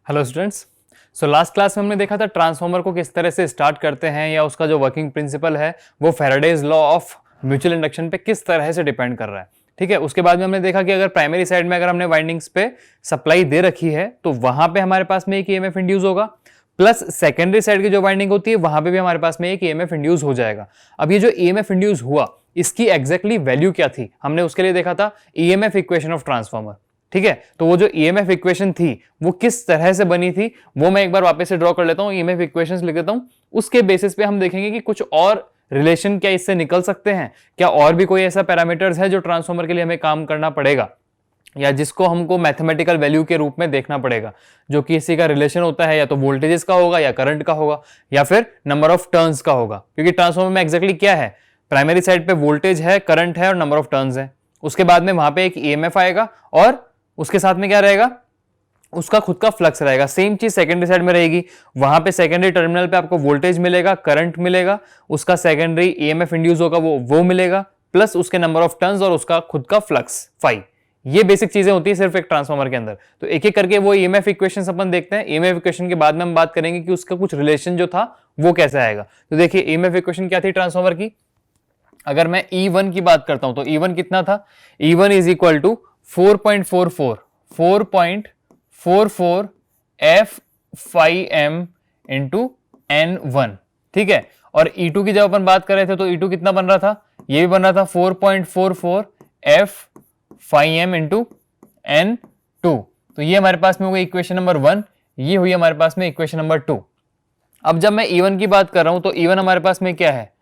Hello students. So last class में हमने देखा था ट्रांसफार्मर को किस तरह से स्टार्ट करते हैं या उसका जो वर्किंग प्रिंसिपल है वो Faraday's law of mutual induction पे किस तरह से डिपेंड कर रहा है। ठीक है, उसके बाद में हमने देखा कि अगर प्राइमरी साइड में अगर हमने वाइंडिंग्स पे सप्लाई दे रखी है तो वहां पे हमारे पास में एक ईएमएफ इंड्यूस होगा, प्लस सेकेंडरी साइड की जो वाइंडिंग होती है वहां पे भी हमारे पास में एक ईएमएफ इंड्यूस हो जाएगा। अब ये जो ईएमएफ इंड्यूस हुआ इसकी एग्जैक्टली वैल्यू क्या थी, हमने उसके लिए देखा था ईएमएफ इक्वेशन ऑफ ट्रांसफार्मर। ठीक है, तो वो जो ईएमएफ इक्वेशन थी वो किस तरह से बनी थी वो मैं एक बार वापस से ड्रॉ कर लेता हूं, ईएमएफ इक्वेशंस लिख देता हूं। उसके बेसिस पे हम देखेंगे कि कुछ और रिलेशन क्या इससे निकल सकते हैं, क्या और भी कोई ऐसा पैरामीटर्स है जो ट्रांसफार्मर के लिए हमें काम करना पड़ेगा या जिसको हमको मैथमेटिकल वैल्यू के रूप में देखना पड़ेगा, जो कि इसी का रिलेशन होता है या तो वोल्टेजेस का होगा या करंट का होगा या फिर नंबर ऑफ टर्न्स का होगा। क्योंकि ट्रांसफार्मर में एग्जैक्टली क्या है, प्राइमरी साइड पे वोल्टेज है, करंट है और नंबर ऑफ टर्न्स है। उसके बाद में वहां पे एक ईएमएफ आएगा और उसके साथ में क्या रहेगा, उसका खुद का फ्लक्स रहेगा। सेम चीज सेकेंडरी साइड में रहेगी, वहां पे सेकेंडरी टर्मिनल पे आपको वोल्टेज मिलेगा, करंट मिलेगा, उसका सेकेंडरी ईएमएफ इंड्यूस होगा वो मिलेगा, प्लस उसके नंबर ऑफ टर्न्स और उसका खुद का फ्लक्स फाई। ये बेसिक चीजें होती है सिर्फ एक ट्रांसफार्मर के अंदर। तो एक एक करके वो ईएमएफ इक्वेशंस अपन देखते हैं। ईएमएफ इक्वेशन के बाद में हम बात करेंगे कि उसका कुछ रिलेशन जो था वो कैसे आएगा। तो देखिए ईएमएफ इक्वेशन क्या थी ट्रांसफार्मर की। अगर मैं E1 की बात करता हूं तो E1 कितना था, E1 is equal to 4.44 F5M into N1। ठीक है, और E2 की जब अपन बात कर रहे थे तो E2 कितना बन रहा था, ये भी बन रहा था 4.44 F5M इंटू N2। तो ये हमारे पास में हो गई इक्वेशन नंबर 1, ये हुई हमारे पास में इक्वेशन नंबर 2। अब जब मैं E1 की बात कर रहा हूं तो E1 हमारे पास में क्या है,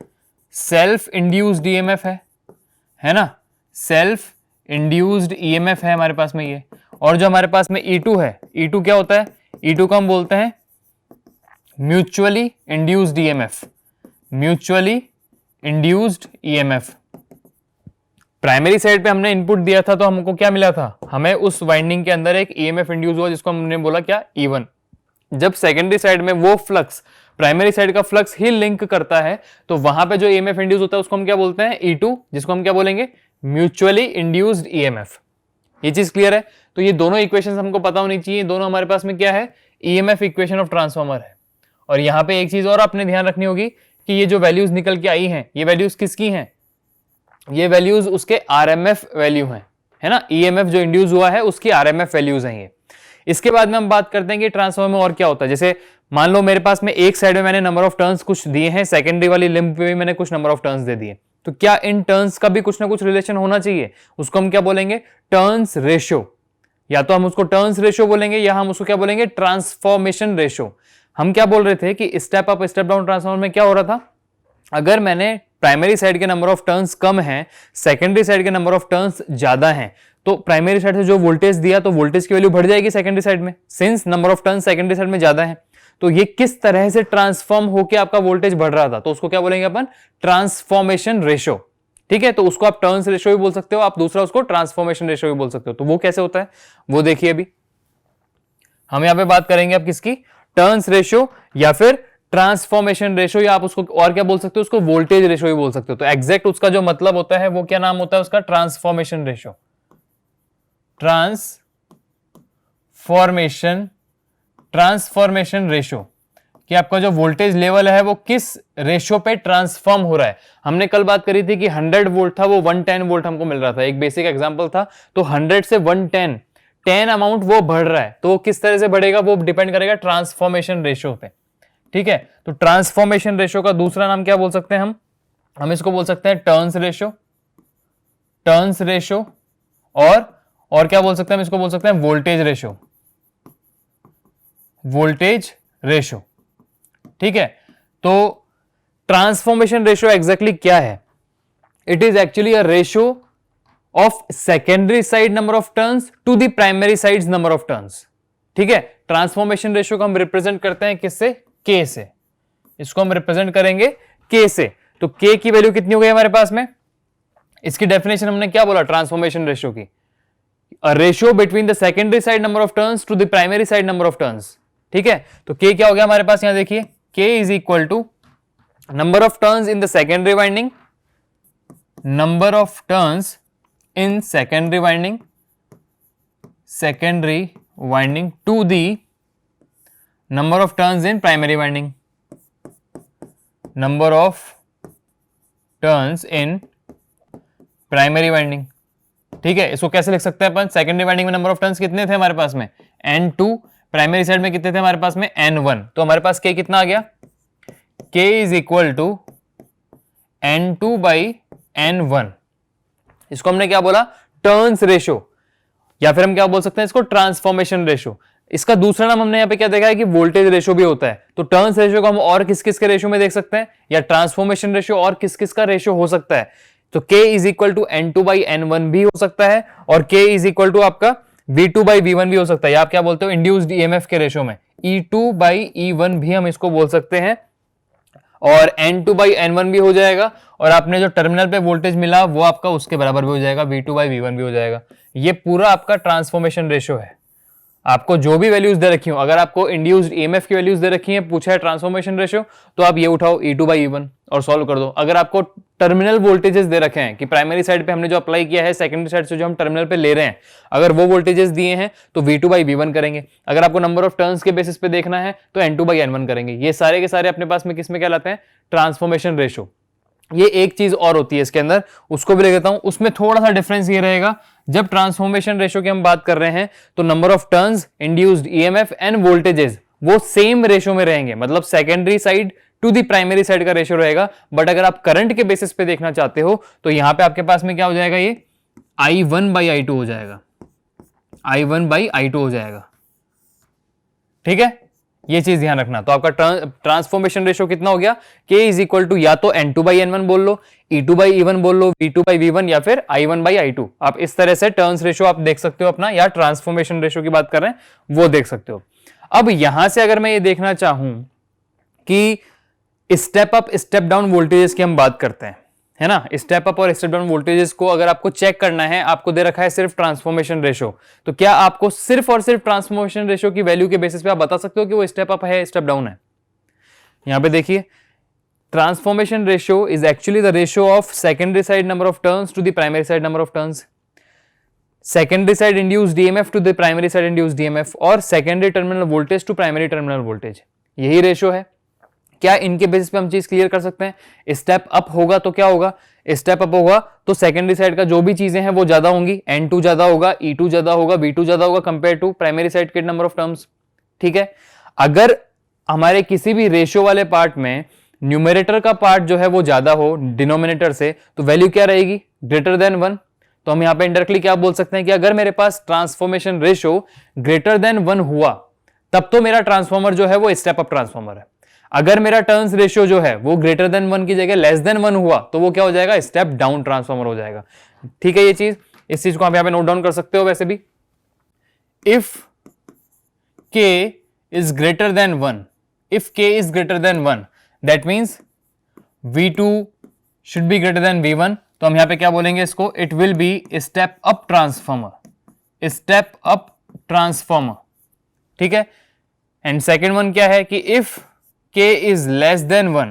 सेल्फ इंड्यूस्ड ईएमएफ है ना, सेल्फ इंड्यूस्ड ईएमएफ है हमारे पास में ये। और जो हमारे पास में E2 है, E2 क्या होता है, E2 को हम बोलते हैं mutually induced EMF, mutually induced EMF. Primary side पे हमने इनपुट दिया था तो हमको क्या मिला था, हमें उस वाइंडिंग के अंदर एक ईएमएफ इंड्यूस हुआ जिसको हमने बोला क्या, E1। जब सेकेंडरी साइड में वो फ्लक्स प्राइमरी साइड का फ्लक्स ही लिंक करता है तो वहां पे जो ईएमएफ इंड्यूस होता है उसको हम क्या बोलते हैं, E2, जिसको हम क्या बोलेंगे, म्यूचुअली इंड्यूस्ड ईएमएफ। ये चीज क्लियर है। तो ये दोनों इक्वेशंस हमको पता होनी चाहिए, दोनों हमारे पास में क्या है, ईएमएफ इक्वेशन ऑफ ट्रांसफार्मर है। और यहां पे एक चीज और आपने ध्यान रखनी होगी कि ये जो वैल्यूज निकल के आई हैं ये वैल्यूज किसकी हैं, ये वैल्यूज उसके आरएमएफ वैल्यू हैं, है ना, ईएमएफ जो इंड्यूस हुआ है उसकी आरएमएफ वैल्यूज हैं ये। इसके बाद में हम बात करते हैं कि ट्रांसफार्मर में और क्या होता है। जैसे मान लो मेरे पास में एक साइड में मैंने नंबर ऑफ टर्न्स कुछ दिए हैं, सेकेंडरी वाली लिंब पे भी मैंने कुछ नंबर ऑफ टर्न्स दे दिए, तो क्या इन टर्न्स का भी कुछ ना कुछ रिलेशन होना चाहिए, उसको हम क्या बोलेंगे, टर्न्स रेशियो। या तो हम उसको टर्न्स रेशियो बोलेंगे या हम उसको क्या बोलेंगे, ट्रांसफॉर्मेशन रेशियो। हम क्या बोल रहे थे कि step up step down transformer में क्या हो रहा था, अगर मैंने प्राइमरी साइड के नंबर ऑफ टर्न्स कम हैं, सेकेंडरी साइड के नंबर ऑफ टर्न्स ज्यादा हैं, तो प्राइमरी साइड से जो वोल्टेज दिया तो वोल्टेज की वैल्यू बढ़ जाएगी सेकेंडरी साइड में, since number of turns secondary side में ज्यादा है। तो ये किस तरह से ट्रांसफॉर्म होकर आपका वोल्टेज बढ़ रहा था, तो उसको क्या बोलेंगे अपन, ट्रांसफॉर्मेशन रेशियो। ठीक है, तो उसको आप टर्न्स रेशियो भी बोल सकते हो, आप दूसरा उसको ट्रांसफॉर्मेशन रेशियो भी बोल सकते हो। तो वो कैसे होता है वो देखिए, अभी हम यहां पे बात करेंगे आप किसकी, टर्न्स रेशियो या फिर ट्रांसफॉर्मेशन रेशियो, या आप उसको और क्या बोल सकते हो, उसको वोल्टेज रेशियो भी बोल सकते हो। तो एग्जैक्ट उसका जो मतलब होता है वो क्या नाम होता है उसका, ट्रांसफॉर्मेशन रेशियो, ट्रांसफॉर्मेशन रेशियो, कि आपका जो वोल्टेज लेवल है वो किस रेशियो पे ट्रांसफॉर्म हो रहा है। हमने कल बात करी थी कि 100 वोल्ट था वो 110 वोल्ट हमको मिल रहा था, एक बेसिक एग्जांपल था। तो 100 से 110 10 अमाउंट वो बढ़ रहा है, तो वो किस तरह से बढ़ेगा वो डिपेंड करेगा ट्रांसफॉर्मेशन रेशियो पे। ठीक है, तो ट्रांसफॉर्मेशन रेशियो का दूसरा नाम क्या बोल सकते हैं हम इसको बोल सकते हैं टर्न्स रेशियो, टर्न्स रेशियो, और क्या बोल सकते हैं हम इसको बोल सकते हैं वोल्टेज रेशियो, वोल्टेज रेशियो। ठीक है, तो ट्रांसफॉर्मेशन रेशियो एग्जैक्टली क्या है, it is actually a ratio of secondary side number of turns to the primary side number of turns. ठीक है, ट्रांसफॉर्मेशन रेशियो को हम रिप्रेजेंट करते हैं किससे, के से, इसको हम रिप्रेजेंट करेंगे के से। तो के की वैल्यू कितनी हो गई हमारे पास में, इसकी डेफिनेशन हमने क्या बोला ट्रांसफॉर्मेशन रेशियो की, a ratio between the secondary side number of turns to the primary side number of turns. ठीक है, तो के क्या हो गया हमारे पास, यहां देखिए, K is equal to number of turns in the secondary winding, number of turns in secondary winding to the number of turns in primary winding, number of turns in primary winding. ठीक है, इसको कैसे लिख सकते हैं अपन? Secondary winding में number of turns कितने थे हमारे पास में? N2। प्राइमरी साइड में कितने थे हमारे पास में? N1। तो हमारे पास K कितना आ गया? K is equal to N2 by N1। इसको हमने क्या बोला? टर्न्स रेशो, या फिर हम क्या बोल सकते हैं इसको? Transformation ratio. इसका दूसरा नाम हमने यहाँ पे क्या देखा है कि वोल्टेज रेशो भी होता है। तो टर्न्स रेशो को हम और किस किस के रेशो में देख सकते हैं, या ट्रांसफॉर्मेशन रेशो और किस किस का रेशो हो सकता है? तो K is equal to N2 by N1 भी हो सकता है, और K इज इक्वल टू आपका V2 बाई V1 भी हो सकता है, या आप क्या बोलते हो इंड्यूस्ड EMF के रेशो में E2 बाई E1 भी हम इसको बोल सकते हैं, और N2 बाई N1 भी हो जाएगा, और आपने जो टर्मिनल पे वोल्टेज मिला वो आपका उसके बराबर भी हो जाएगा, V2 बाई V1 भी हो जाएगा। ये पूरा आपका ट्रांसफॉर्मेशन रेशो है। आपको जो भी वैल्यूज दे रखी हो, अगर आपको इंड्यूस्ड EMF की वैल्यूज दे रखी है, पूछा है ट्रांसफॉर्मेशन रेशियो, तो आप ये उठाओ E2 बाई E1 और सॉल्व कर दो। अगर आपको टर्मिनल वोल्टेजेस दे रखे हैं कि प्राइमरी साइड पे हमने जो अप्लाई किया है, सेकेंडरी साइड से जो हम टर्मिनल पे ले रहे हैं, अगर वो वोल्टेजेस दिए हैं तो V2 बाई V1 करेंगे। अगर आपको नंबर ऑफ टर्न्स के बेसिस पे देखना है तो N2 बाई N1 करेंगे। ये सारे के सारे अपने पास में किस में कहलाते हैं? Transformation ratio. ये एक चीज और होती है इसके अंदर, उसको भी ले लेता हूं। उसमें थोड़ा सा डिफरेंस ये रहेगा, जब ट्रांसफॉर्मेशन रेशियो की हम बात कर रहे हैं तो number of turns, induced EMF and voltages वो सेम रेशियो में रहेंगे, मतलब secondary side to the primary side का रेशियो रहेगा। बट अगर आप करंट के बेसिस पे देखना चाहते हो तो यहां पे आपके पास में क्या हो जाएगा? ये I1 बाई I2 हो जाएगा, I1 बाई I2 हो जाएगा। ठीक है, ये चीज ध्यान रखना। तो आपका ट्रांसफॉर्मेशन रेशियो कितना हो गया? K इज इक्वल टू या तो N2 बाई N1 बोल लो, E2 बाई E1 बोल लो, V2 बाई V1, या फिर I1 बाई I2। आप इस तरह से टर्न्स रेशियो आप देख सकते हो अपना, या ट्रांसफॉर्मेशन रेशियो की बात कर रहे हैं वो देख सकते हो। अब यहां से अगर मैं ये देखना चाहूं कि step up step down voltages की हम बात करते हैं, है ना? स्टेप अप और स्टेप डाउन वोल्टेजेस को अगर आपको चेक करना है, आपको दे रखा है सिर्फ ट्रांसफॉर्मेशन रेशियो, तो क्या आपको सिर्फ और सिर्फ ट्रांसफॉर्मेशन रेशियो की वैल्यू के बेसिस पे आप बता सकते हो कि वो स्टेप अप है स्टेप डाउन है? यहां पे देखिए, transformation ratio is actually the ratio of secondary side number of turns to the primary side number of turns, secondary side induced EMF to the primary side induced EMF, और secondary terminal voltage to primary terminal voltage. यही ratio है। क्या इनके basis पे हम चीज clear कर सकते हैं? स्टेप अप होगा तो क्या होगा? स्टेप अप होगा तो सेकेंडरी साइड का जो भी चीजें हैं वो ज्यादा होंगी, N2 ज्यादा होगा, E2 ज्यादा होगा, V2 ज्यादा होगा कंपेयर टू प्राइमरी साइड के नंबर ऑफ टर्म्स। ठीक है, अगर हमारे किसी भी रेशियो वाले पार्ट में न्यूमरेटर का पार्ट जो है वो ज्यादा हो डिनोमिनेटर से, तो वैल्यू क्या रहेगी? Greater than 1। तो हम यहां पे इंडायरेक्टली क्या बोल सकते हैं कि अगर मेरे पास ट्रांसफॉर्मेशन रेशियो ग्रेटर देन 1 हुआ, तब तो मेरा ट्रांसफॉर्मर जो है वो स्टेप अप ट्रांसफॉर्मर है। अगर मेरा टर्न्स रेशियो जो है वो ग्रेटर देन 1 की जगह लेस देन 1 हुआ, तो वो क्या हो जाएगा? स्टेप डाउन ट्रांसफॉर्मर हो जाएगा। ठीक है, ये चीज, इस चीज को आप यहां पे नोट डाउन कर सकते हो। वैसे भी if K is greater than 1, if K is greater than 1, that means V2 should be greater than V1। तो हम यहां पे क्या बोलेंगे इसको? It will B step up transformer, step up transformer. ठीक है, एंड सेकेंड वन क्या है कि if K is less than 1,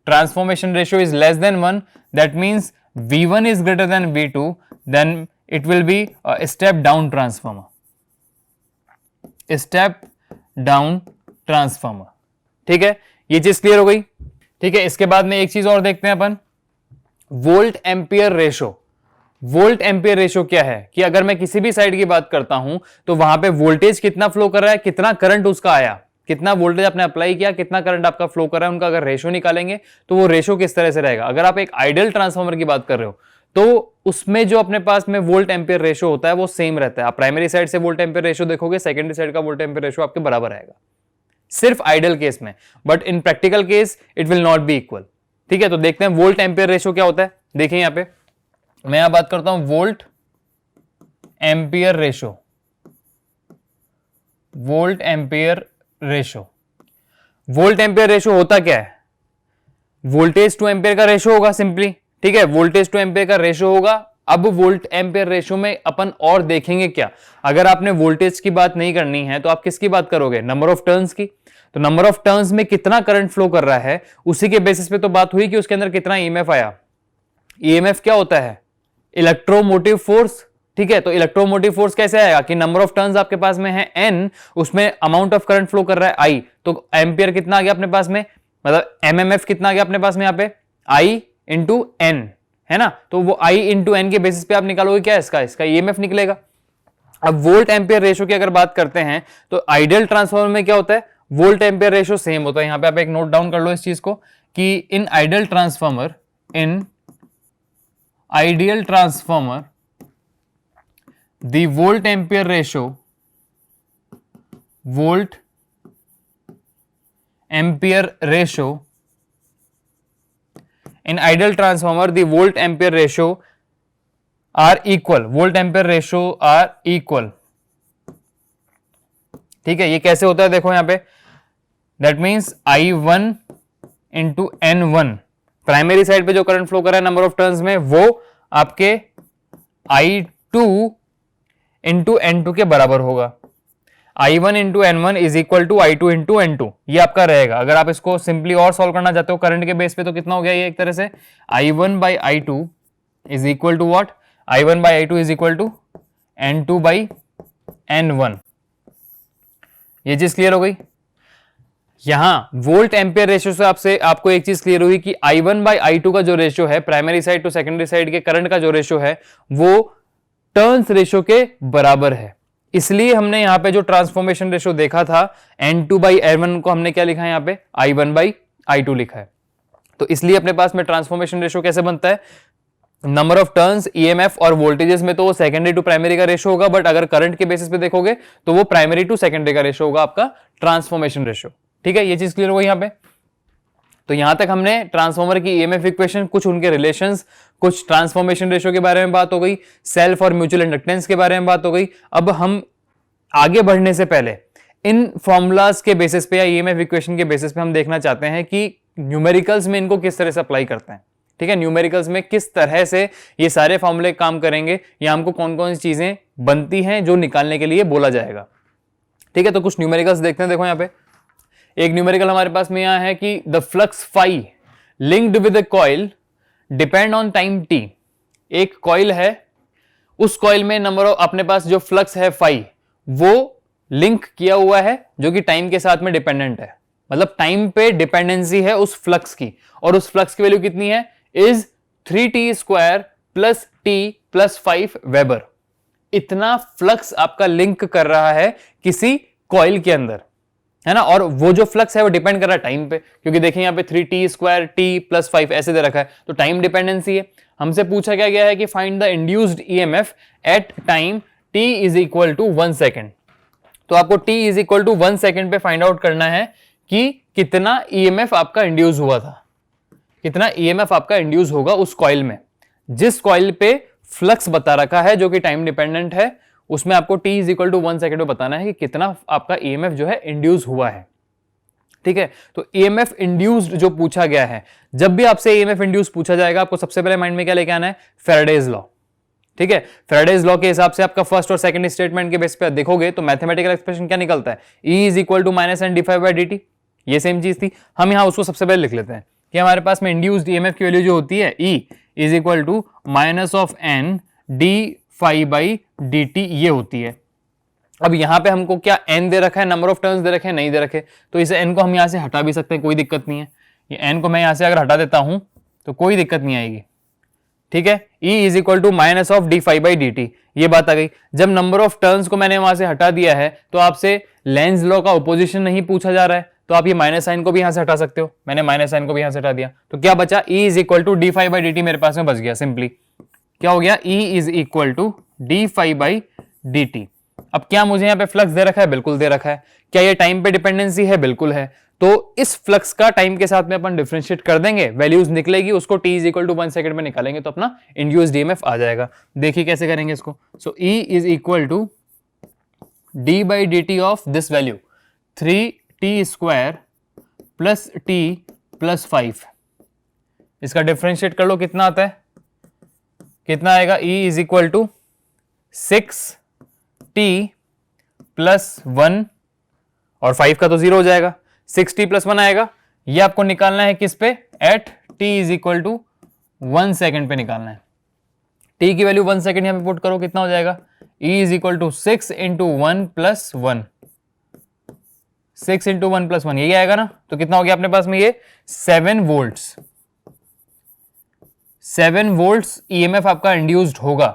transformation ratio is less than 1, that means V1 is greater than V2, then it will be a step down transformer, step down transformer। ठीक है, ये चीज clear हो गई। ठीक है, इसके बाद में एक चीज और देखते हैं अपन, volt ampere ratio. Volt ampere ratio क्या है कि अगर मैं किसी भी साइड की बात करता हूं तो वहां पे वोल्टेज कितना फ्लो कर रहा है, कितना करंट उसका आया, कितना वोल्टेज आपने अप्लाई किया, कितना करंट आपका फ्लो कर रहा है, उनका अगर रेशो निकालेंगे तो वो रेशो किस तरह से रहेगा। अगर आप एक आइडियल ट्रांसफार्मर की बात कर रहे हो तो उसमें जो अपने पास में वोल्ट एम्पियर रेशो होता है वो सेम रहता है। आप प्राइमरी साइड से वोल्ट एम्पियर रेशो देखोगे, सेकेंडरी साइड का वोल्ट एम्पियर रेशो आपके बराबर आएगा, सिर्फ आइडियल केस में, but in practical case it will not be equal. ठीक है, तो देखते हैं वोल्ट एम्पियर रेशो क्या होता है। देखिए यहां पे मैं यहां बात करता हूं volt ampere ratio, volt ampere ratio. Volt ampere ratio होता क्या है? वोल्टेज टू एम्पियर का रेशो होगा सिंपली। ठीक है, वोल्टेज टू एम्पियर का रेशो होगा। अब वोल्ट एम्पियर रेशो में अपन और देखेंगे क्या, अगर आपने वोल्टेज की बात नहीं करनी है तो आप किसकी बात करोगे? नंबर ऑफ टर्न्स की। तो नंबर ऑफ टर्न्स में कितना करंट फ्लो कर रहा है उसी के बेसिस पे तो बात हुई कि उसके अंदर कितना ईएमएफ आया। ईएमएफ क्या होता है? इलेक्ट्रोमोटिव फोर्स, ठीक है, तो इलेक्ट्रोमोटिव फोर्स कैसे आएगा कि नंबर ऑफ टर्न्स आपके पास में है n, उसमें अमाउंट ऑफ करंट फ्लो कर रहा है I, तो एम्पियर कितना आ गया अपने पास में, मतलब एमएमएफ कितना आ गया अपने पास में यहाँ पे I इंटू एन, है ना, तो वो I इंटू एन के बेसिस पे आप निकालोगे क्या, इसका ईएमएफ निकलेगा। अब वोल्ट एम्पियर रेशो की अगर बात करते हैं तो आइडियल ट्रांसफार्मर में क्या होता है, वोल्ट एम्पियर रेशो सेम होता है। यहां पे आप एक नोट डाउन कर लो इस चीज को कि in ideal transformer the volt ampere ratio in ideal transformer the volt ampere ratio are equal, ठीक है। ये कैसे होता है देखो यहां पे, that means I1 into N1, primary side पे जो करंट फ्लो कर रहा है नंबर ऑफ टर्न्स में, वो आपके I2 इंटू N2 के बराबर होगा। I1 into N1 is equal to I2 into N2, ये आपका रहेगा। अगर आप इसको सिंपली और सॉल्व करना चाहते हो करंट के बेस पे तो कितना हो गया ये एक तरह से, I1 by I2 is equal to what, I1 by I2 is equal to N2 by N1। ये चीज क्लियर हो गई। यहां वोल्ट एम्पियर रेशियो से आपको एक चीज क्लियर हुई कि I1 बाई I2 का जो रेशियो है, primary side to secondary side के करंट का जो रेशियो है, वो टर्न्स रेशियो के बराबर है। इसलिए हमने यहां पे जो ट्रांसफॉर्मेशन रेशियो देखा था N2 बाई N1 को हमने क्या लिखा है यहाँ पे, I1 बाई I2 लिखा है। तो इसलिए अपने पास में ट्रांसफॉर्मेशन रेशियो कैसे बनता है, नंबर ऑफ टर्न्स, ईएमएफ और वोल्टेजेस में तो वो सेकेंडरी टू प्राइमरी का रेशियो होगा, बट अगर करंट के बेसिस पे देखोगे तो वो प्राइमरी टू सेकेंडरी का रेशियो होगा आपका ट्रांसफॉर्मेशन रेशियो। ठीक है, ये चीज क्लियर हो गई यहाँ पे। तो यहां तक हमने ट्रांसफॉर्मर की ईएमएफ इक्वेशन, कुछ उनके रिलेशंस, कुछ ट्रांसफॉर्मेशन रेशियो के बारे में बात हो गई, सेल्फ और म्यूचुअल इंडक्टेंस के बारे में बात हो गई। अब हम आगे बढ़ने से पहले इन फॉर्मूलाज के बेसिस पे या ईएमएफ इक्वेशन के बेसिस पे हम देखना चाहते हैं कि न्यूमेरिकल्स में इनको किस तरह से अप्लाई करते हैं। ठीक है, न्यूमेरिकल्स में किस तरह से ये सारे फॉर्मूले काम करेंगे या हमको कौन कौन सी चीजें बनती हैं जो निकालने के लिए बोला जाएगा। ठीक है, तो कुछ न्यूमेरिकल्स देखते हैं। देखो यहाँ पे एक न्यूमेरिकल हमारे पास में यहां है कि the flux phi linked with a coil depend on time T. एक कॉइल है, उस कॉइल में नंबर ऑफ, अपने पास जो फ्लक्स है फाई, वो लिंक किया हुआ है जो कि टाइम के साथ में डिपेंडेंट है, मतलब टाइम पे डिपेंडेंसी है उस फ्लक्स की, और उस फ्लक्स की वैल्यू कितनी है, is 3t² plus t plus 5 weber. इतना फ्लक्स आपका लिंक कर रहा है किसी कॉइल के अंदर, है ना, और वो जो फ्लक्स है वो डिपेंड कर रहा है टाइम पे, क्योंकि देखिए यहाँ पे 3t² t प्लस 5 ऐसे दे रखा है, तो टाइम डिपेंडेंसी है। हमसे पूछा क्या गया है कि find the induced EMF at time t is equal to 1 second. तो आपको t is equal to 1 second पे फाइंड आउट करना है कि कितना ईएमएफ आपका इंड्यूस हुआ था, कितना ईएमएफ आपका इंड्यूस होगा उस कॉइल में। जिस कॉइल पे फ्लक्स बता रखा है जो कि टाइम डिपेंडेंट है, उसमें आपको t is equal to 1 second में बताना है कि कितना आपका ईएमएफ जो है इंड्यूस हुआ है। ठीक है, तो ईएमएफ इंड्यूस्ड जो पूछा गया है, जब भी आपसे ईएमएफ इंड्यूस पूछा जाएगा आपको सबसे पहले माइंड में क्या लेके आना है, फैराडेज लॉ। ठीक है, फैराडेज लॉ के हिसाब से आपका फर्स्ट और सेकंड स्टेटमेंट के बेस पे देखोगे तो मैथमेटिकल एक्सप्रेशन क्या निकलता है, E is equal to minus N d∅/dt। ये सेम चीज थी, हम यहां उसको सबसे पहले लिख लेते हैं कि हमारे पास में इंड्यूस्ड ईएमएफ की वैल्यू जो होती है E is equal to minus of N d∅/dt ये होती है। अब यहां पे हमको क्या n दे रखा है, नंबर ऑफ टर्न्स दे रखे हैं, नहीं दे रखे, तो इसे n को हम यहां से हटा भी सकते हैं, कोई दिक्कत नहीं है। ये n को मैं यहां से अगर हटा देता हूं तो कोई दिक्कत नहीं आएगी। ठीक है, E is equal to minus of d∅/dt, ये बात आ गई। जब नंबर ऑफ टर्न्स को मैंने वहां से हटा दिया है तो आपसे लेंज लॉ का ओपोजिशन नहीं पूछा जा रहा है, तो आप ये माइनस साइन को भी यहां से हटा सकते हो। मैंने माइनस साइन को भी यहां से हटा दिया, तो क्या बचा, E is equal to d∅/dt मेरे पास में बच गया। सिंपली क्या हो गया, E is equal to d∅/dt। अब क्या मुझे यहाँ पे फ्लक्स दे रखा है, बिल्कुल दे रखा है। क्या ये टाइम पे डिपेंडेंसी है, बिल्कुल है। तो इस फ्लक्स का टाइम के साथ में अपन डिफरेंशिएट कर देंगे, वैल्यूज निकलेगी, उसको t is equal to 1 second में निकालेंगे तो अपना इंड्यूस्ड ईएमएफ आ जाएगा। देखिए कैसे करेंगे इसको। So E is equal to d/dt of this value 3t² plus t plus 5। इसका डिफरेंशिएट कर लो, कितना आता है, कितना आएगा, E is equal to 6t plus 1 और 5 का तो 0 हो जाएगा, 6t प्लस 1 आएगा। ये आपको निकालना है किस पे, at t is equal to 1 second पे निकालना है। टी की वैल्यू 1 सेकेंड यहाँ पे पुट करो, कितना हो जाएगा, E is equal to 6 into 1 plus 1, 6 into 1 plus 1, यही आएगा ना। तो कितना हो गया अपने पास में ये 7 वोल्ट्स, 7 वोल्ट्स ईएमएफ आपका इंड्यूस्ड होगा।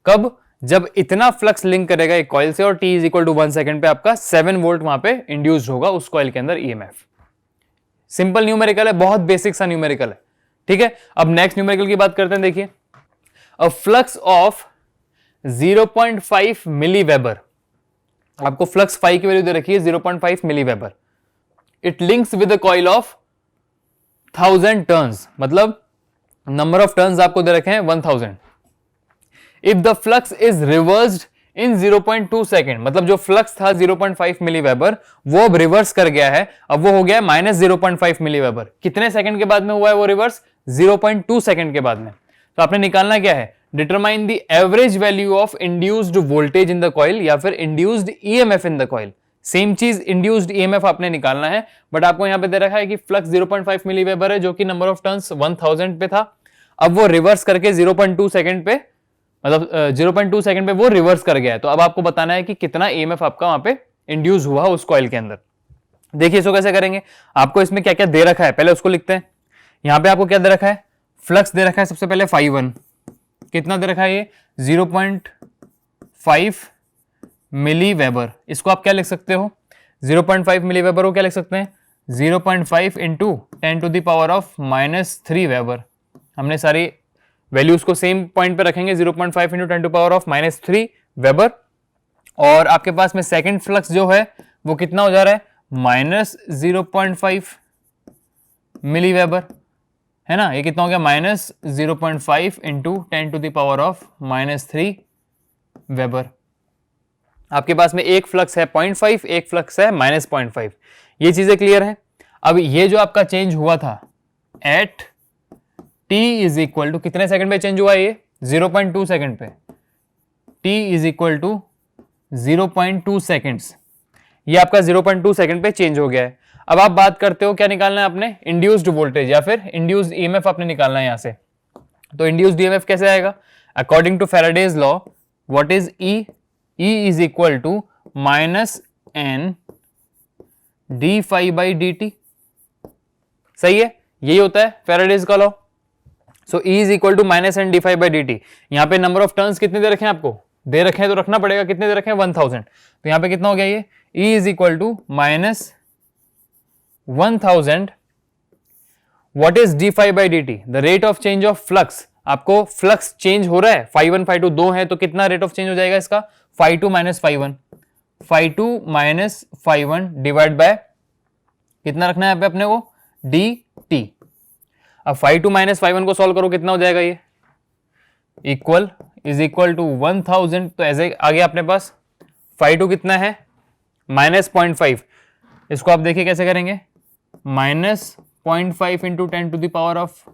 कब, जब इतना फ्लक्स लिंक करेगा एक कॉइल से और t is equal to 1 second पे आपका 7 वोल्ट वहां पे इंड्यूस्ड होगा उस कॉइल के अंदर ईएमएफ। सिंपल न्यूमेरिकल है, बहुत बेसिक सा न्यूमेरिकल है, ठीक है। अब नेक्स्ट न्यूमेरिकल की बात करते हैं। देखिए, a flux of 0.5 milli weber, आपको फ्लक्स फाई की वैल्यू दे रखी है 0.5 milli weber, it links with a coil of 1000 turns, मतलब नंबर ऑफ टर्न्स आपको दे रखे हैं 1000। If the flux is reversed in 0.2 second, मतलब जो फ्लक्स था 0.5 मिली वेबर वो अब रिवर्स कर गया है, अब वो हो गया है माइनस 0.5 मिली वेबर। कितने सेकंड के बाद में हुआ है वो रिवर्स, 0.2 सेकंड के बाद में। तो आपने निकालना क्या है, determine the average value of induced voltage in the coil या फिर induced EMF in the coil. Same चीज, इंड्यूस्ड ईएमएफ आपने निकालना है, बट आपको यहां पे दे रखा है कि फ्लक्स 0.5 मिली वेबर है जो कि नंबर ऑफ टर्न्स 1000 पे था, अब वो रिवर्स करके 0.2 सेकंड पे, मतलब 0.2 सेकंड पे वो रिवर्स कर गया है। तो अब आपको बताना है कि कितना ईएमएफ आपका वहां पे इंड्यूस हुआ उस कॉइल के अंदर। देखिए इसको कैसे करेंगे, आपको इसमें क्या क्या दे रखा है पहले उसको लिखते हैं। यहां पे आपको क्या दे रखा है, फ्लक्स दे रखा है सबसे पहले φ1, कितना दे रखा है ये 0.5 मिली वेबर। इसको आप क्या लिख सकते हो, 0.5 मिली वेबर को क्या लिख सकते हैं, 0.5 into 10 to the power of -3 weber. हमने सारी वैल्यूज को सेम पॉइंट पे रखेंगे, 0.5 into 10 to power of -3 weber. और आपके पास में सेकंड फ्लक्स जो है वो कितना हो जा रहा है, -0.5 मिली वेबर, है ना। ये कितना हो गया, -0.5 into 10 to the power of -3 weber. आपके पास में एक फ्लक्स है 0.5, एक फ्लक्स है -0.5, ये चीजें क्लियर है। अब ये जो आपका चेंज हुआ था at t is equal to कितने सेकंड पे चेंज हुआ, ये 0.2 सेकंड पे, t is equal to 0.2 seconds, ये आपका 0.2 सेकंड पे चेंज हो गया है। अब आप बात करते हो क्या निकालना है आपने, इंड्यूस्ड वोल्टेज या फिर इंड्यूस्ड ईएमएफ आपने निकालना है यहां से। तो इंड्यूस्ड ईएमएफ कैसे आएगा, according to Faraday's law what is E, E is equal to -n d∅dt, सही है, यही होता है फैराडेज का law. So E is equal to -n d∅dt। यहाँ पे नंबर ऑफ टर्न्स कितने दे रखे हैं आपको, दे रखे हैं तो रखना पड़ेगा, कितने दे रखे हैं 1000। तो यहाँ पे कितना हो गया ये, E is equal to -1000 what is d∅dt, the rate of change of flux. आपको फ्लक्स चेंज हो रहा है, φ1 φ2 दो है, तो कितना रेट ऑफ चेंज हो जाएगा इसका, φ2 φ1, φ2 φ1 डिवाइड बाय कितना रखना है यहाँ पे अपने को, dt। अब φ2 φ1 को सॉल्व करो, कितना हो जाएगा ये, इक्वल इज इक्वल टू 1000। तो ऐसे आ गया अपने पास, φ2 कितना है -0.5, इसको आप देखिए कैसे करेंगे, -0.5 into 10 to the power of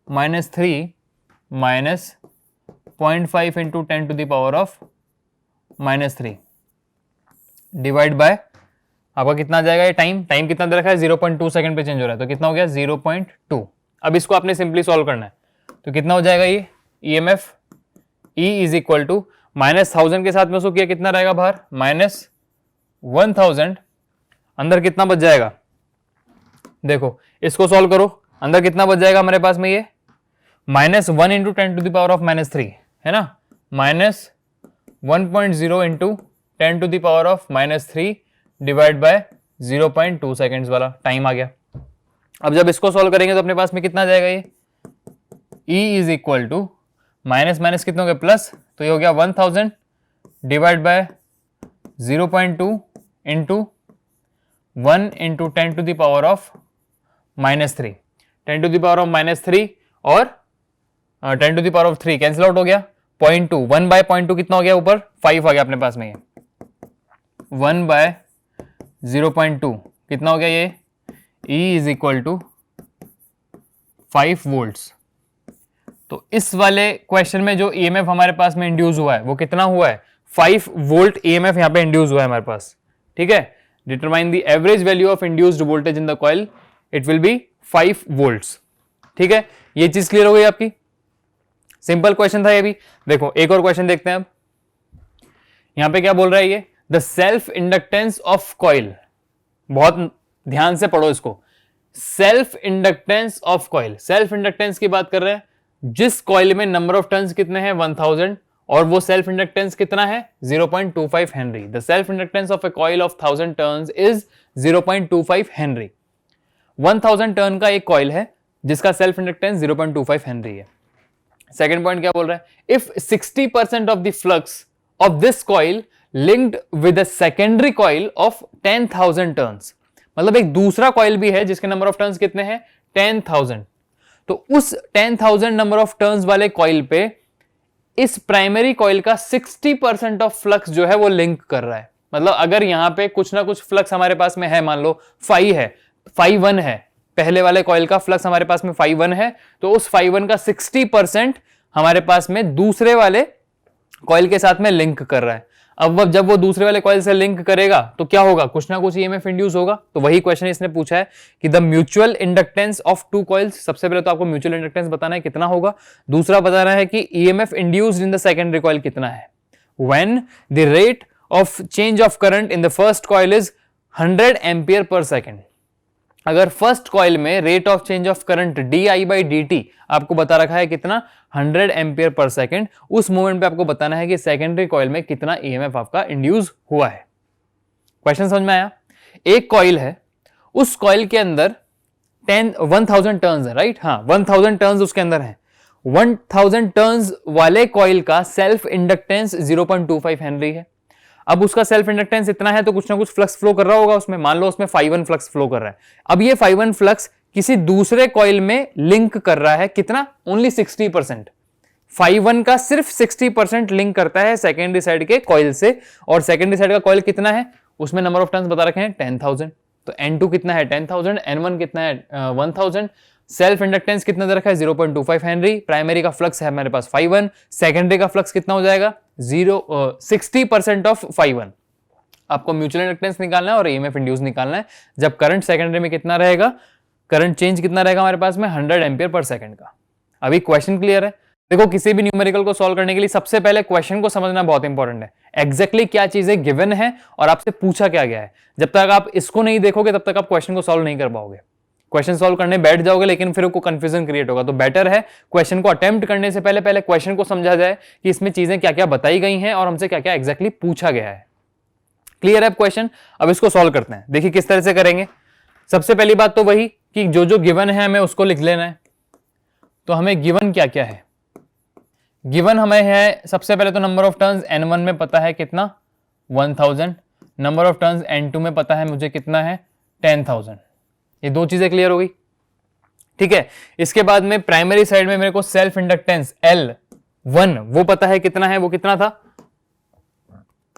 -3 -0.5 into 10 to the power of -3 divide by आपका कितना आ जाएगा, ये टाइम कितना दे रखा है, 0.2 सेकंड पे चेंज हो रहा है, तो कितना हो गया 0.2। अब इसको आपने सिंपली सॉल्व करना है, तो कितना हो जाएगा ये EMF, E is equal to -1000 के साथ में उसको किया कितना रहेगा बाहर, -1000, अंदर कितना बच जाएगा, देखो इसको सॉल्व करो, अंदर कितना बच जाएगा हमारे पास में, ये -1 into 10 to the power of -3 है ना, -1.0 into 10 to the power of -3 divide by 0.2 seconds वाला टाइम आ गया। अब जब इसको सॉल्व करेंगे तो अपने पास में कितना आ जाएगा, ये E is equal to minus minus कितना हो गया प्लस, तो ये हो गया 1000 divide by 0.2 into 1 into 10 to the power of -3, 10 to the power of -3 और 10 to the power of 3 cancel out हो गया, 0.2 1 बाय 0.2 कितना हो गया ऊपर 5 आ गया अपने पास में, ये 1 बाय 0.2 कितना हो गया, ये E is equal to 5 volts. तो इस वाले क्वेश्चन में जो ईएमएफ हमारे पास में इंड्यूस हुआ है वो कितना हुआ है, 5 वोल्ट ईएमएफ यहाँ पे इंड्यूस हुआ है हमारे पास, ठीक है। Determine the average value of induced voltage in the coil, it will B 5 volts, ठीक है। ये चीज क्लियर हो गई आपकी। सिंपल क्वेश्चन था ये भी। देखो एक और क्वेश्चन देखते हैं अब। यहां पे क्या बोल रहा है ये, the self inductance of coil, बहुत ध्यान से पढ़ो इसको, self inductance of coil, self inductance की बात कर रहे हैं, जिस कॉइल में नंबर ऑफ टर्न्स कितने हैं 1000 और वो सेल्फ इंडक्टेंस कितना है 0.25 Henry. The self inductance of A coil of 1000 turns is 0.25 Henry. 1000 turn का एक कॉइल है जिसका सेल्फ इंडक्टेंस 0.25 हेनरी है। सेकंड पॉइंट क्या बोल रहा है, if 60% of the flux of this coil linked with a secondary coil of 10,000 turns, मतलब एक दूसरा कॉइल भी है जिसके नंबर ऑफ टर्न्स कितने हैं 10,000, तो उस 10,000 नंबर ऑफ टर्न्स वाले कॉइल पे इस प्राइमरी कॉइल का 60% ऑफ फ्लक्स जो है वो लिंक कर रहा है। मतलब अगर यहां पे कुछ ना कुछ फ्लक्स हमारे पास में है, मान लो फाई है, फाई 1 है, पहले वाले कॉइल का फ्लक्स हमारे पास में फाई 1 है, तो उस फाई 1 का 60% हमारे पास में दूसरे वाले कॉइल के साथ में लिंक कर रहा है। अब जब वो दूसरे वाले कॉइल से लिंक करेगा तो क्या होगा, कुछ ना कुछ ईएमएफ इंड्यूस होगा। तो वही क्वेश्चन इसने पूछा है कि the mutual inductance of two coils, सबसे पहले तो आपको म्यूचुअल इंडक्टेंस बताना है कितना होगा, दूसरा बताना है कि EMF induced in the secondary coil कितना है। When the rate of change of current in the first coil is 100 ampere per second, अगर फर्स्ट कॉइल में rate of change of current di/dt आपको बता रखा है कितना 100 एम्पियर पर सेकेंड, उस मोमेंट पे आपको बताना है कि सेकेंडरी कॉइल में कितना ईएमएफ आपका इंड्यूस हुआ है। क्वेश्चन समझ में आया। एक कॉइल है, उस कॉइल के अंदर 1000 टर्न्स है, राइट, हाँ 1000 टर्न्स उसके अंदर है। 1000 टर्न्स वाले कॉइल का सेल्फ इंडक्टेंस 0.25 हेनरी है। अब उसका सेल्फ इंडक्टेंस इतना है तो कुछ ना कुछ फ्लक्स फ्लो कर रहा होगा उसमें, मान लो उसमें फाई 1 फ्लक्स फ्लो कर रहा है। अब ये फाई 1 फ्लक्स किसी दूसरे कॉइल में लिंक कर रहा है, कितना, ओनली 60%। फाई 1 का सिर्फ 60% लिंक करता है सेकेंडरी साइड के कॉइल से, और सेकेंडरी साइड का कॉइल कितना है, उसमें नंबर ऑफ टर्न्स बता रखे हैं 10,000, तो N2 कितना है 10,000, N1 कितना है 1000, सेल्फ इंडक्टेंस कितना दे रखा है 0.25 हेनरी, प्राइमरी का फ्लक्स है हमारे पास फाई 1, सेकेंडरी का फ्लक्स कितना हो जाएगा 60% ऑफ फाई 1। आपको म्यूचुअल इंडक्टेंस निकालना है और ईएमएफ इंड्यूस निकालना है जब करंट सेकेंडरी में कितना रहेगा, करंट चेंज कितना रहेगा हमारे पास में 100 एम्पियर पर सेकंड का। अभी क्वेश्चन क्लियर है। देखो किसी भी न्यूमेरिकल को सॉल्व करने के लिए सबसे पहले क्वेश्चन को समझना बहुत इंपॉर्टेंट है, एग्जैक्टली क्या चीजें गिवन है और आपसे पूछा क्या गया है। जब तक आप इसको नहीं देखोगे तब तक आप क्वेश्चन को सॉल्व नहीं कर पाओगे। क्वेश्चन सॉल्व करने बैठ जाओगे लेकिन फिर को कंफ्यूजन क्रिएट होगा, तो बेटर है क्वेश्चन को अटेम्प्ट करने से पहले पहले क्वेश्चन को समझा जाए कि इसमें चीजें क्या क्या बताई गई हैं और हमसे क्या क्या एग्जैक्टली पूछा गया है। क्लियर है क्वेश्चन। अब इसको सॉल्व करते हैं। देखिए किस तरह से करेंगे। सबसे पहली बात तो वही कि जो जो गिवन है हमें उसको लिख लेना है। तो हमें गिवन क्या क्या है, गिवन हमें है सबसे पहले तो नंबर ऑफ टर्न्स N1 में पता है कितना 1000, नंबर ऑफ टर्न्स N2 में पता है मुझे कितना है 10,000। ये दो चीजें क्लियर हो गई, ठीक है। इसके बाद में प्राइमरी साइड में मेरे को सेल्फ इंडक्टेंस L1 वो पता है कितना है, वो कितना था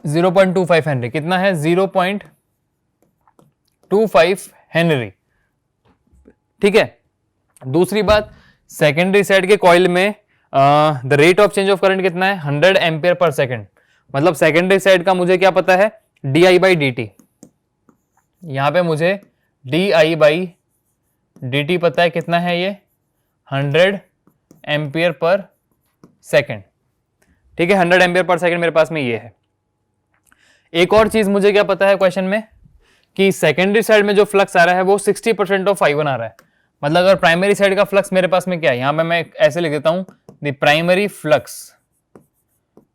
0.25 हेनरी, कितना है 0.25 हेनरी, ठीक है। दूसरी बात सेकेंडरी साइड के कॉइल में the rate of change of current कितना है 100 एम्पियर पर सेकेंड, मतलब सेकेंडरी साइड का मुझे क्या पता है di/dt, यहां पे मुझे di/dt पता है कितना है ये 100 एम्पियर पर सेकेंड, ठीक है। 100 एम्पियर पर सेकेंड मेरे पास में ये है। एक और चीज मुझे क्या पता है क्वेश्चन में कि सेकेंडरी साइड में जो फ्लक्स आ रहा है वो 60% ऑफ फाई 1 आ रहा है। मतलब अगर प्राइमरी साइड का फ्लक्स मेरे पास में क्या है, यहां पे मैं ऐसे लिख देता हूं the primary flux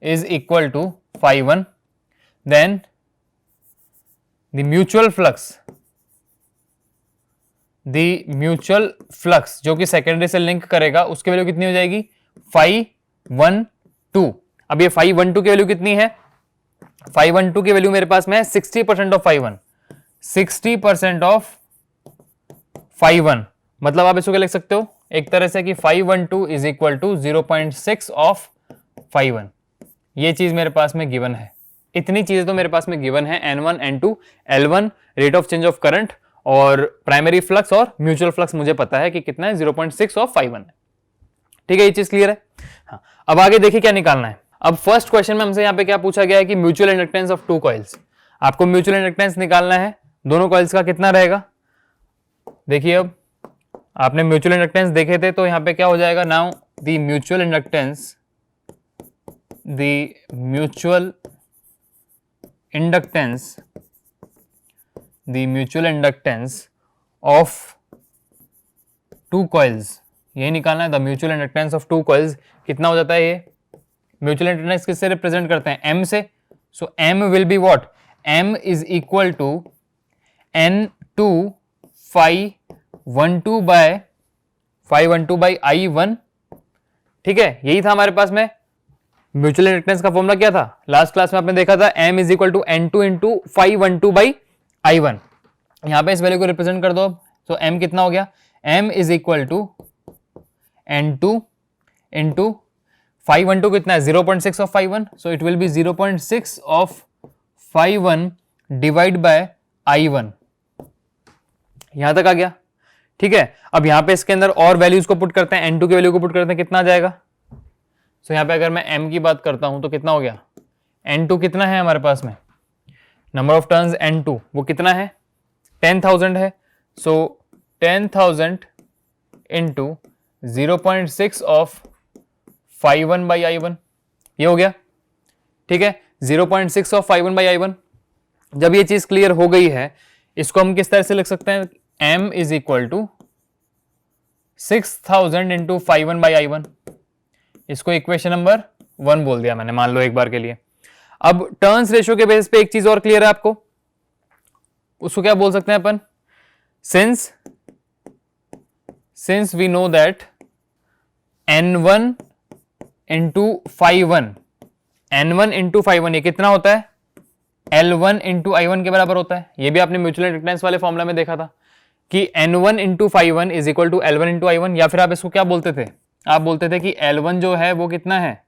is equal to phi 1, then the mutual flux जो कि सेकेंडरी से लिंक करेगा उसकी वैल्यू कितनी हो जाएगी फाई 1 2। अब ये फाई 1 2 की वैल्यू कितनी है, फाई 1 2 की वैल्यू मेरे पास में है 60% ऑफ फाई 1, 60% ऑफ फाई 1, मतलब आप इसको क्या लिख सकते हो एक तरह से कि phi 1 2 is equal to 0.6 of phi 1। ये चीज मेरे पास में गिवन है। इतनी चीजें तो मेरे पास में गिवन है N1 N2 L1 rate of change of current और प्राइमरी फ्लक्स और म्यूचुअल फ्लक्स मुझे पता है कि कितना है 0.6 ऑफ फाई 1 है, ठीक है। ये चीज क्लियर है। हाँ, अब आगे देखिए क्या निकालना है। अब फर्स्ट क्वेश्चन में हमसे यहाँ पे क्या पूछा गया है कि mutual inductance of two coils, आपको म्यूचुअल इंडक्टेंस निकालना है दोनों कॉइल्स का कितना रहेगा। देखिए अब आपने म्यूचुअल इंडक्टेंस देखे थे तो यहाँ पे क्या हो जाएगा, now the mutual inductance of two coils, ये निकालना है। The mutual inductance of two coils कितना हो जाता है? ये म्यूचुअल इंडक्टेंस किससे रिप्रेजेंट करते हैं? एम से। सो M will be what? M is equal to N2 phi12 by I1। ठीक है, यही था हमारे पास में। म्यूचुअल इंडक्टेंस का फॉर्मूला क्या था? लास्ट क्लास में आपने देखा था, M is equal to N2 into phi12 by I1। यहां पे इस वैल्यू को रिप्रेजेंट कर दो। तो M कितना हो गया? M is equal to N2 into phi12 कितना है? 0.6 of phi1, so it will be 0.6 of phi1 divide by I1। यहां तक आ गया। ठीक है, अब यहां पे इसके अंदर और वैल्यूज को पुट करते हैं, N2 की वैल्यू को पुट करते हैं, कितना आ जाएगा? सो यहां पे अगर मैं M की बात करता हूं तो कितना हो गया? N2 कितना है हमारे पास में? नंबर ऑफ टर्न्स N2 वो कितना है? 10,000 है। सो 10,000 into 0.6 of phi1 by I1, ये हो गया। ठीक है, 0.6 ऑफ phi1 बाई I1। जब ये चीज क्लियर हो गई है, इसको हम किस तरह से लिख सकते हैं? M is equal to 6,000 into phi1 by I1। इसको इक्वेशन नंबर 1 बोल दिया मैंने, मान लो एक बार के लिए। अब टर्न्स रेशियो के बेसिस पे एक चीज और क्लियर है आपको, उसको क्या बोल सकते हैं अपन? Since we know that N1 into phi1, N1 into phi1 ये कितना होता है? L1 इंटू I1 के बराबर होता है। ये भी आपने म्यूचुअल इंडक्टेंस वाले फॉर्मूला में देखा था कि N1 into phi1 is equal to L1 into I1, या फिर आप इसको क्या बोलते थे? आप बोलते थे कि L1 जो है वो कितना है?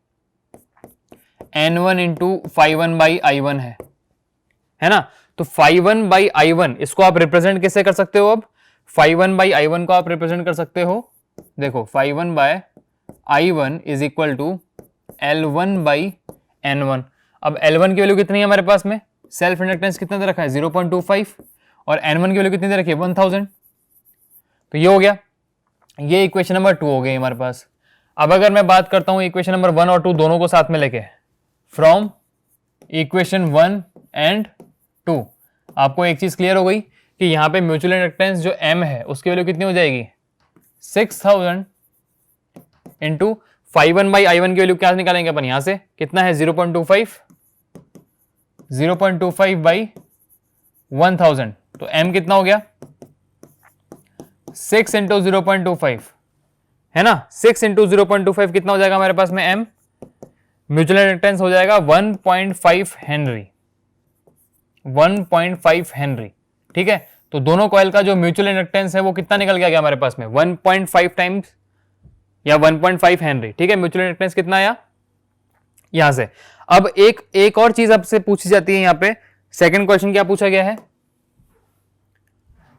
N1 into phi1 by I1 है ना? तो phi1 बाई I1 इसको आप रिप्रेजेंट किससे कर सकते हो? अब phi1 बाई I1 को आप रिप्रेजेंट कर सकते हो, देखो phi1 by I1 is equal to L1 by N1। अब L1 की वैल्यू कितनी है हमारे पास में? सेल्फ इंडक्टेंस कितना दे रखा है? 0.25, और N1 की वैल्यू कितनी दे रखी है? 1000। तो ये हो गया, ये इक्वेशन नंबर 2 हो गई हमारे पास। अब अगर मैं बात करता हूं इक्वेशन नंबर 1 और 2 दोनों को साथ में लेके, फ्रॉम इक्वेशन 1 एंड 2, आपको एक चीज क्लियर हो गई कि यहां पे म्यूचुअल इंडक्टेंस जो M है उसकी वैल्यू कितनी हो जाएगी? 6000 इंटू phi1 बाई I1 की वैल्यू क्या निकालेंगे अपन? यहां से कितना है? 0.25 बाई 1000। तो M कितना हो गया? 6 इंटू 0.25 है ना? 6 इंटू 0.25 कितना हो जाएगा हमारे पास में? M म्यूचुअल इंडक्टेंस हो जाएगा 1.5 हेनरी, 1.5 हेनरी। ठीक है, तो दोनों कॉइल का जो म्यूचुअल इंडक्टेंस है वो कितना निकल गया हमारे पास में? 1.5 टाइम्स या 1.5 हेनरी। ठीक है, म्यूचुअल इंडक्टेंस कितना आया यहां से। अब एक और चीज आपसे पूछी जाती है यहां पे। सेकंड क्वेश्चन क्या पूछा गया है?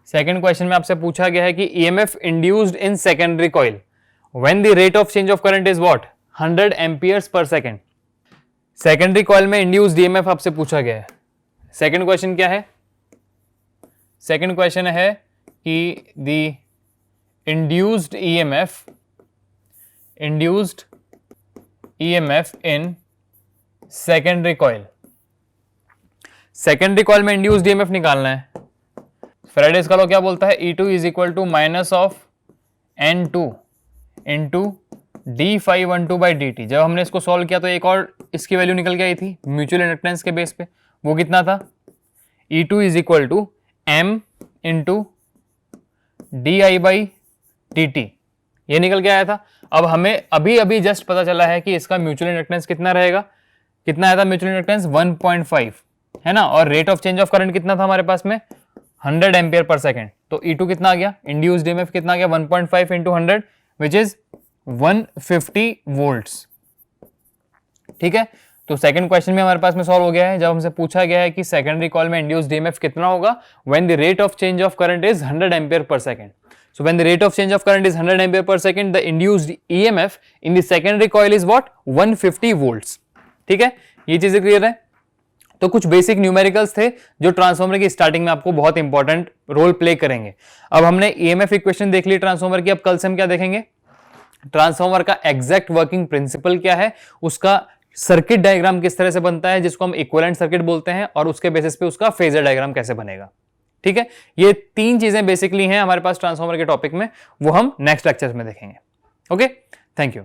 सेकंड क्वेश्चन में आपसे पूछा गया है कि EMF induced in secondary coil when the rate of change of current is what? 100 amperes पर सेकेंड। सेकेंडरी कॉइल में इंड्यूस्ड EMF आपसे पूछा गया है। सेकंड क्वेश्चन क्या है? सेकंड क्वेश्चन है कि the induced EMF in secondary coil. Secondary coil में इंड्यूस्ड EMF निकालना है। फैराडेज का लॉ क्या बोलता है? E2 is equal to minus of N2 into d∅12 by dt। जब हमने इसको सॉल्व किया तो एक और इसकी वैल्यू निकल के आई थी म्यूचुअल इंडक्टेंस के बेस पे, वो कितना था? E2 is equal to M into di by dt, ये निकल के आया था। अब हमें अभी जस्ट पता चला है कि इसका म्यूचुअल इंडक्टेंस कितना रहेगा? कितना आया था म्यूचुअल इंडक्टेंस? 1.5 है ना, और rate of change of current कितना था हमारे पास में? 100 एम्पियर पर सेकेंड। तो E2 कितना आ गया? इंड्यूस्ड EMF कितना आ गया? 1.5 इंटू 100 विच इज 150 वोल्ट्स। ठीक है, तो सेकंड क्वेश्चन में हमारे पास में सॉल्व हो गया है। जब हमसे पूछा गया है कि सेकेंडरी कॉइल में इंड्यूस्ड EMF कितना होगा when the rate of change of current is 100 ampere per second. So when the rate of change of current is 100 ampere per second, the induced EMF in the secondary coil is what? 150 volts। ठीक है, ये चीजें clear है। तो कुछ basic numericals थे जो transformer की स्टार्टिंग में आपको बहुत इंपॉर्टेंट रोल प्ले करेंगे। अब हमने EMF इक्वेशन देख ली ट्रांसफॉर्मर की, अब कल से हम क्या देखेंगे? ट्रांसफार्मर का एग्जैक्ट वर्किंग प्रिंसिपल क्या है, उसका सर्किट डायग्राम किस तरह से बनता है जिसको हम इक्विवेलेंट सर्किट बोलते हैं, और उसके बेसिस पे उसका फेजर डायग्राम कैसे बनेगा। ठीक है, ये 3 चीजें बेसिकली हैं हमारे पास ट्रांसफार्मर के टॉपिक में, वो हम नेक्स्ट लेक्चर में देखेंगे। Okay, thank you.